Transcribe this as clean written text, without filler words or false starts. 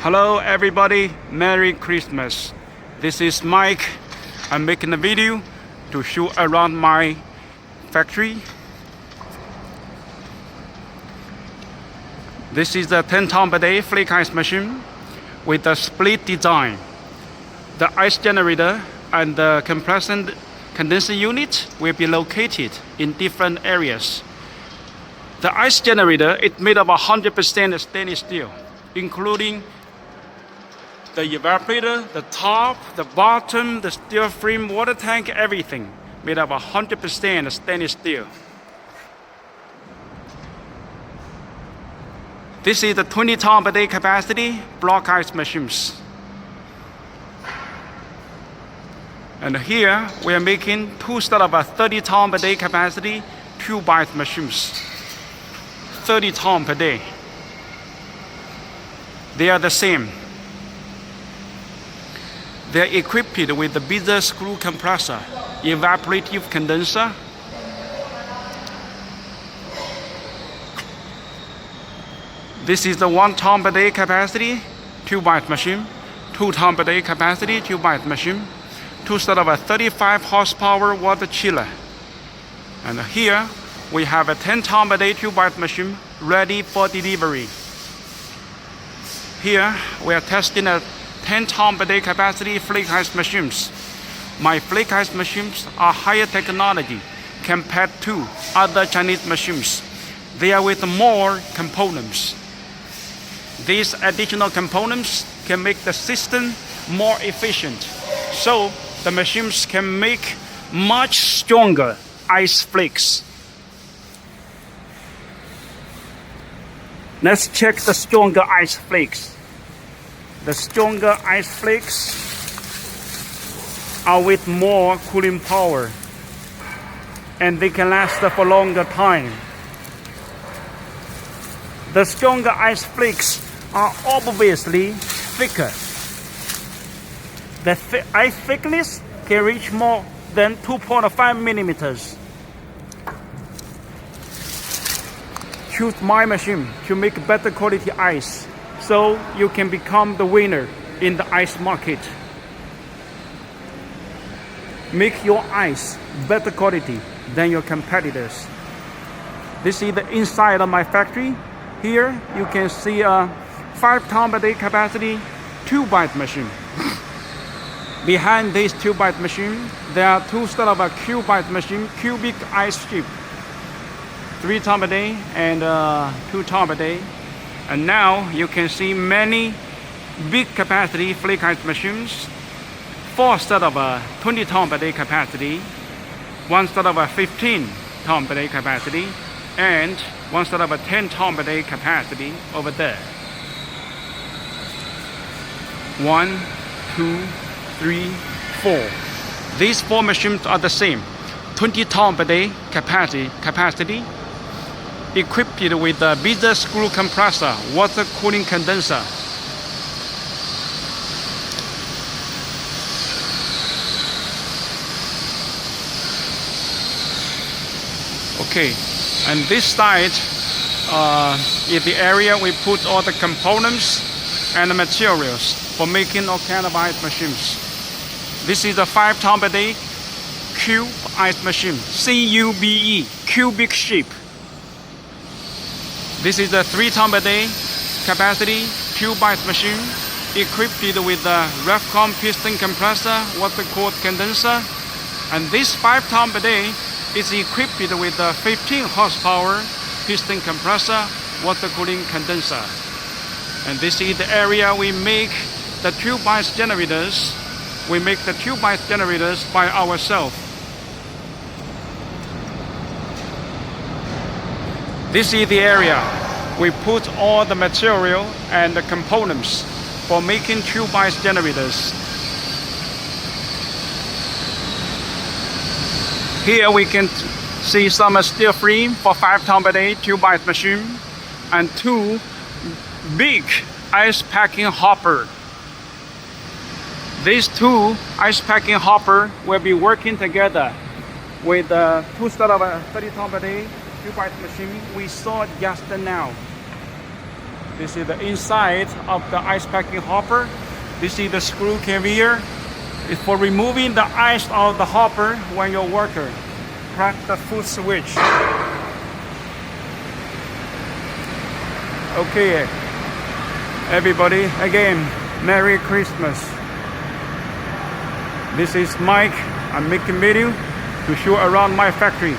Hello everybody, Merry Christmas. This is Mike. I'm making a video to show around my factory. This is the 10 ton per day flake ice machine with a split design. The ice generator and the compression condenser unit will be located in different areas. The ice generator is made of 100% stainless steel, including the evaporator, the top, the bottom, the steel frame, water tank, everything made of 100% stainless steel. This is the 20 ton per day capacity block ice machines. And here we are making two sets of 30 ton per day capacity tube ice machines. 30 ton per day. They are the same. They are equipped with the Beezer screw compressor, evaporative condenser, this is the 1 ton per day capacity tube ice machine, 2 ton per day capacity tube ice machine, two sets of 35 horsepower water chiller. And here we have a 10 ton per day tube ice machine ready for delivery. Here we are testing a 10 ton per day capacity flake ice machines. My flake ice machines are higher technology compared to other Chinese machines. They are with more components. These additional components can make the system more efficient, so the machines can make much stronger ice flakes. Let's check the stronger ice flakes. The stronger ice flakes are with more cooling power, and they can last for longer time. The stronger ice flakes are obviously thicker. The ice thickness can reach more than 2.5 millimeters. Choose my machine to make better quality ice, so you can become the winner in the ice market. Make your ice better quality than your competitors. This is the inside of my factory. Here you can see a 5 ton per day capacity tube ice machine. Behind this tube ice machine, there are two sets of a cube ice machine, cubic ice chip. 3 ton per day and 2 ton per day. And now you can see many big capacity flake ice machines. 4 sets of 20 ton per day capacity, 1 set of 15 ton per day capacity, and 1 set of 10 ton per day capacity over there. 1, 2, 3, 4. These 4 machines are the same. 20 ton per day capacity, equipped with the Beezer screw compressor, water cooling condenser. Okay, and this side is the area we put all the components and the materials for making all kind of ice machines. This is a 5 ton per day cube ice machine, CUBE, cubic shape. This is a 3 ton per day capacity tube ice machine, equipped with a Refcom piston compressor, water cooled condenser. And this 5 ton per day is equipped with a 15 horsepower piston compressor, water cooling condenser. And this is the area we make the tube ice generators. We make the tube ice generators by ourselves. This is the area we put all the material and the components for making tube ice generators. Here we can see some steel frame for 5 ton per day tube ice machine and 2 big ice packing hopper. These 2 ice packing hopper will be working together with 2 sets of 30 ton per day tube ice machine we saw just now. This is the inside of the ice packing hopper. This is the screw conveyor. It's for removing the ice out of the hopper when you're worker. Press the foot switch. Okay, everybody, again, Merry Christmas. This is Mike. I'm making video to show around my factory.